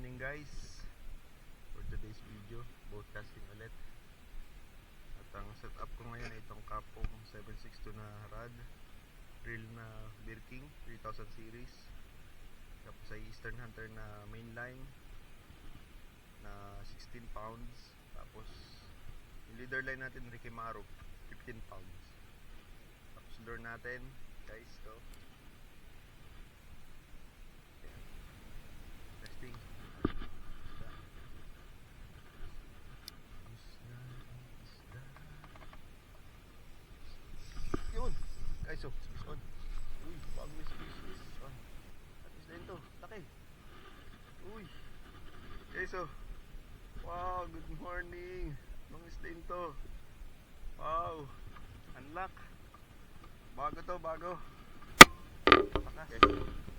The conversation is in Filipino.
morning guys. For today's video, boat casting ulit. At ang setup ko ngayon ay itong Kapong 762 na rod, reel na Birking 3000 series. Tapos ay Eastern Hunter na mainline na 16 pounds. Tapos yung leader line natin Ricky Maro 15 pounds. Tapos lure natin guys, to testing. Yun guys, oh, on. Uy, bago is on. At is din to, laki. Uy guys, oh, wow, good morning. Anong is din to? Wow, unlock. Bago to, bago. Okay.